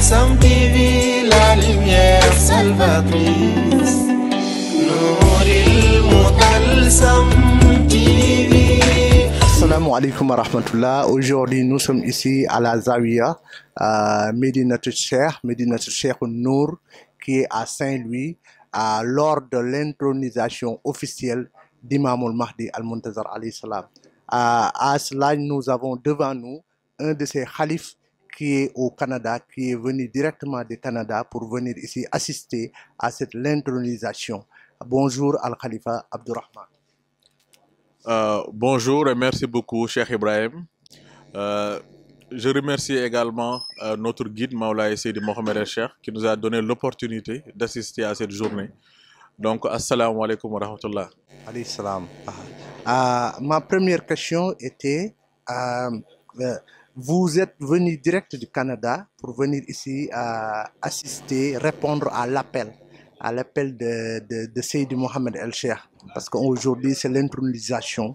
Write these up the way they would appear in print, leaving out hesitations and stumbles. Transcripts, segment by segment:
Sam TV, la lumière salvatrice. Nouril Mutalsam TV. Assalamu alaikum wa rahmatullah. Aujourd'hui, nous sommes ici à la Zawiya, Médinatul Cheikh Nour, qui est à Saint-Louis, lors de l'intronisation officielle d'Imam al-Mahdi al-Muntazar alayhi salam. À cela, nous avons devant nous un de ces khalifes qui est au Canada, qui est venu directement du Canada pour venir ici assister à cette intronisation. Bonjour Al-Khalifa Abdurrahman. Bonjour et merci beaucoup, Cheikh Ibrahim. Je remercie également notre guide Maoulaye Seydi Mohamed El Cheikh qui nous a donné l'opportunité d'assister à cette journée. Donc, assalamu alaikum wa rahmatullah. Alayhi salam. Ma première question était, vous êtes venu direct du Canada pour venir ici assister, répondre à l'appel de Seydi Mohamed El Cheikh, parce qu'aujourd'hui c'est l'intronisation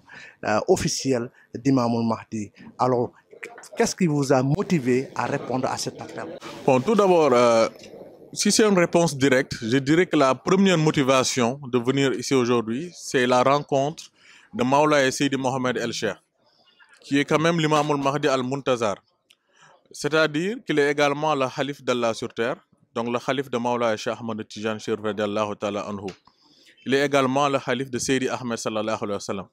officielle d'Imam al-Mahdi. Alors, qu'est-ce qui vous a motivé à répondre à cet appel? Bon, tout d'abord, si c'est une réponse directe, je dirais que la première motivation de venir ici aujourd'hui, c'est la rencontre de Maoulaye Seydi Mohamed El Cheikh, qui est quand même l'imam al-Mahdi al-Muntazar. C'est-à-dire qu'il est également le khalif d'Allah sur terre, donc le khalif de Maoulaye Cheikh Ahmed Tijan Chérif radiallahu ta'ala anhu. Il est également le khalif de Seydi Ahmed sallallahu alayhi wa sallam.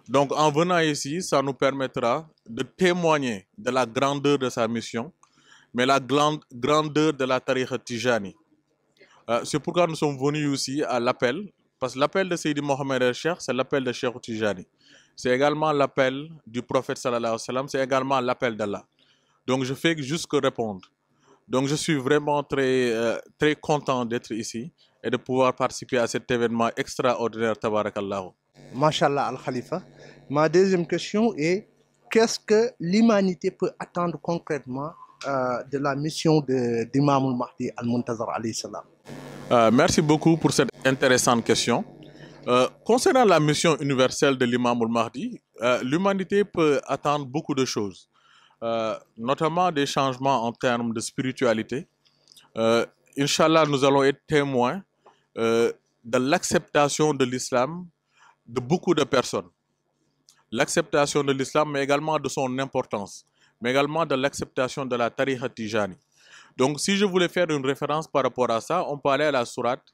Donc en venant ici, ça nous permettra de témoigner de la grandeur de sa mission, mais la grandeur de la tariqa Tijani. C'est pourquoi nous sommes venus aussi à l'appel, parce que l'appel de Seydi Mohamed El Cheikh, c'est l'appel de Cheikh Tijani. C'est également l'appel du prophète sallallahu alayhi wa sallam, c'est également l'appel d'Allah. Donc je fais juste que répondre. Donc je suis vraiment très content d'être ici et de pouvoir participer à cet événement extraordinaire, tabarakallahu. Mashallah al-Khalifa. Ma deuxième question est, qu'est-ce que l'humanité peut attendre concrètement de la mission d'Imam al-Mahdi al-Muntazar alayhi salam? Merci beaucoup pour cette intéressante question. Concernant la mission universelle de l'imam al-Mahdi, l'humanité peut attendre beaucoup de choses, notamment des changements en termes de spiritualité. Inch'Allah, nous allons être témoins de l'acceptation de l'islam de beaucoup de personnes. L'acceptation de l'islam, mais également de son importance, mais également de l'acceptation de la tariqa Tijani. Donc, si je voulais faire une référence par rapport à ça, on peut aller à la sourate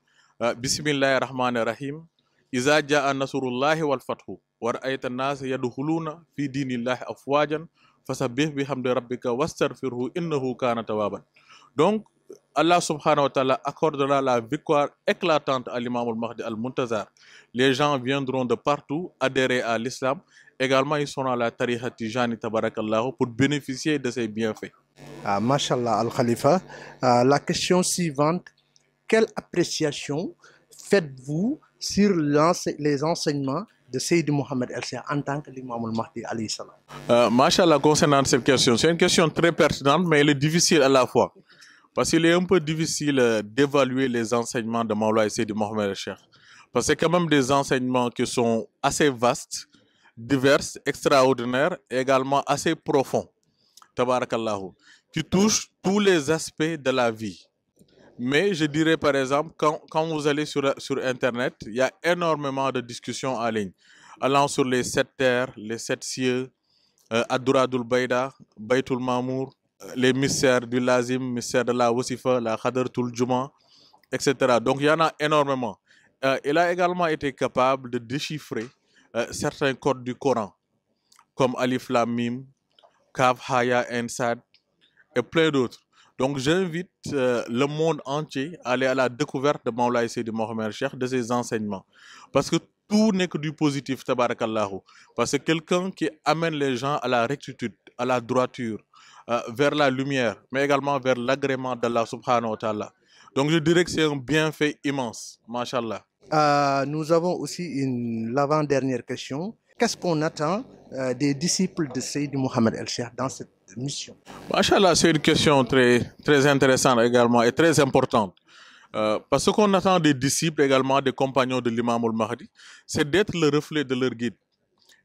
Bismillahir Rahmanir Rahim. Iza ja'a nasrullahi wal fathu wa ra'aita an-nas yadkhuluna fi dinillahi afwajan fasabbih bihamdi rabbika wastaghfirhu innahu kana tawwaban. Donc Allah subhanahu wa ta'ala accordera la victoire éclatante à l'imam al-Mahdi al-Muntazar. Les gens viendront de partout adhérer à l'islam. Également, ils seront à la tariqa Tijani tabarakallahu pour bénéficier de ses bienfaits. Mashallah al-Khalifa. La question suivante, quelle appréciation faites-vous sur les enseignements de Seydi Mohamed El Cheikh en tant que l'imam al-Mahdi alayhi salam? Mashallah, concernant cette question, c'est une question très pertinente, mais elle est difficile à la fois. Parce qu'il est un peu difficile d'évaluer les enseignements de Maoulaye Seydi Mohamed El Cheikh. Parce que c'est quand même des enseignements qui sont assez vastes, divers, extraordinaires, et également assez profonds, tabarakallahu, qui touchent tous les aspects de la vie. Mais je dirais par exemple, quand vous allez sur Internet, il y a énormément de discussions en ligne, allant sur les 7 terres, les 7 cieux, Ad-Duradul Bayda, Baytul Mamour, les mystères du Lazim, mystère de la Wasifa, la Khadratul Juma, etc. Donc il y en a énormément. Il a également été capable de déchiffrer certains codes du Coran, comme Alif Lam Mim, Kaf, Haya, Ensad, et plein d'autres. Donc j'invite le monde entier à aller à la découverte de Maoulaye Seydi Mohamed El Cheikh, de ses enseignements. Parce que tout n'est que du positif, tabarakallahu. Parce que quelqu'un qui amène les gens à la rectitude, à la droiture, vers la lumière, mais également vers l'agrément d'Allah subhanahu wa ta'ala. Donc je dirais que c'est un bienfait immense, mashallah. Nous avons aussi l'avant-dernière question. Qu'est-ce qu'on attend des disciples de Seydi Mohamed El Cheikh dans cette mission? Machallah, c'est une question très intéressante également et très importante. Parce qu'on attend des disciples également, des compagnons de l'imam al-Mahdi, c'est d'être le reflet de leur guide.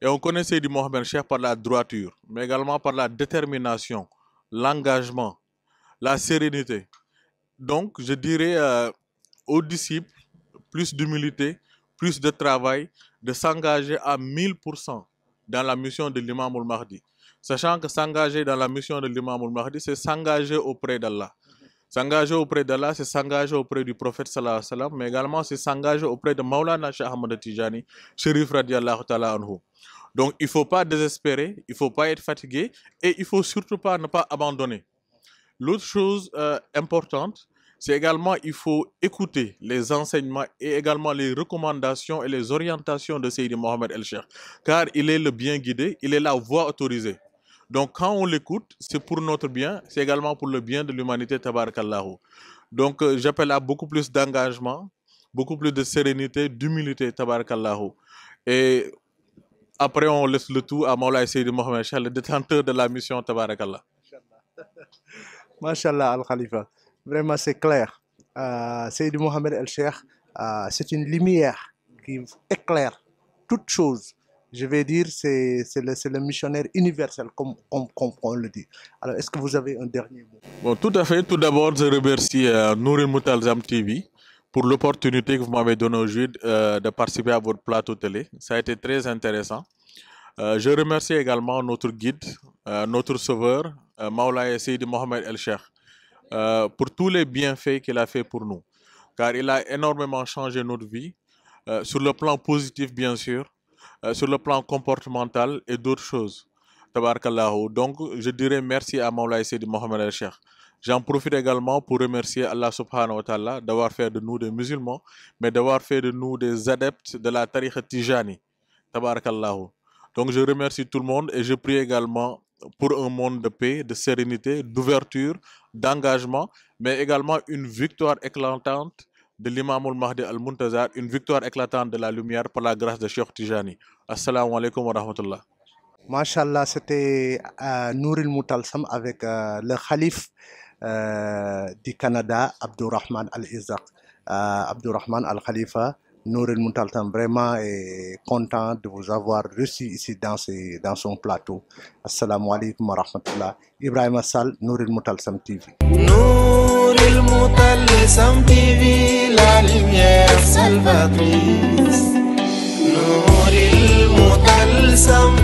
Et on connaît Seydi Mohamed El Cheikh par la droiture, mais également par la détermination, l'engagement, la sérénité. Donc, je dirais aux disciples, plus d'humilité, plus de travail, de s'engager à 1000% dans la mission de l'imam al-Mahdi. Sachant que s'engager dans la mission de l'imam al-Mahdi, c'est s'engager auprès d'Allah. S'engager auprès d'Allah, c'est s'engager auprès du prophète sallallahu alayhi wa sallam, mais également c'est s'engager auprès de Maulana Cheikh Ahmad Tijani, Chérif radiallahu ta'ala anhu. Donc il ne faut pas désespérer, il ne faut pas être fatigué et il ne faut surtout pas ne pas abandonner. L'autre chose importante, c'est également il faut écouter les enseignements et également les recommandations et les orientations de Seydi Mohamed El Cheikh, car il est le bien guidé, il est la voie autorisée. Donc quand on l'écoute, c'est pour notre bien, c'est également pour le bien de l'humanité, tabarakallahu. Donc j'appelle à beaucoup plus d'engagement, beaucoup plus de sérénité, d'humilité, tabarakallahu. Et après on laisse le tout à Maulay Seydi Mohamed El Cheikh, le détenteur de la mission, tabarakallah. Masha'Allah Al-Khalifa. Vraiment, c'est clair. Seydi Mohamed El Cheikh, c'est une lumière qui éclaire toute chose. Je vais dire, c'est le missionnaire universel, comme on le dit. Alors, est-ce que vous avez un dernier mot? Bon, tout à fait. Tout d'abord, je remercie Nouril Moutalzam TV pour l'opportunité que vous m'avez donnée aujourd'hui de participer à votre plateau télé. Ça a été très intéressant. Je remercie également notre guide, notre sauveur, Maulay Seydi Mohamed El Cheikh, pour tous les bienfaits qu'il a fait pour nous. Car il a énormément changé notre vie, sur le plan positif bien sûr, sur le plan comportemental et d'autres choses. Tabarakallahu. Donc je dirais merci à Maulay Seydi Mohamed El Cheikh. J'en profite également pour remercier Allah subhanahu wa ta'ala d'avoir fait de nous des musulmans, mais d'avoir fait de nous des adeptes de la tariqa Tijani. Tabarakallahu. Donc je remercie tout le monde et je prie également pour un monde de paix, de sérénité, d'ouverture, d'engagement, mais également une victoire éclatante de l'imam al-Mahdi al-Muntazar, une victoire éclatante de la lumière par la grâce de Cheikh Tijani. Assalamu alaikum wa rahmatullah. Masha'Allah, c'était Nouril Moutalsam avec le Khalif du Canada, Abdourahman Al-Izaq. Abdourahman Al-Khalifa, Nouril Moutalsam, vraiment est content de vous avoir reçu ici dans son plateau. Assalamu alaikum wa rahmatullah. Ibrahim Assal, Nouril Moutalsam TV. Nouril Moutalsam TV, la lumière salvatrice. Nouril Moutalsam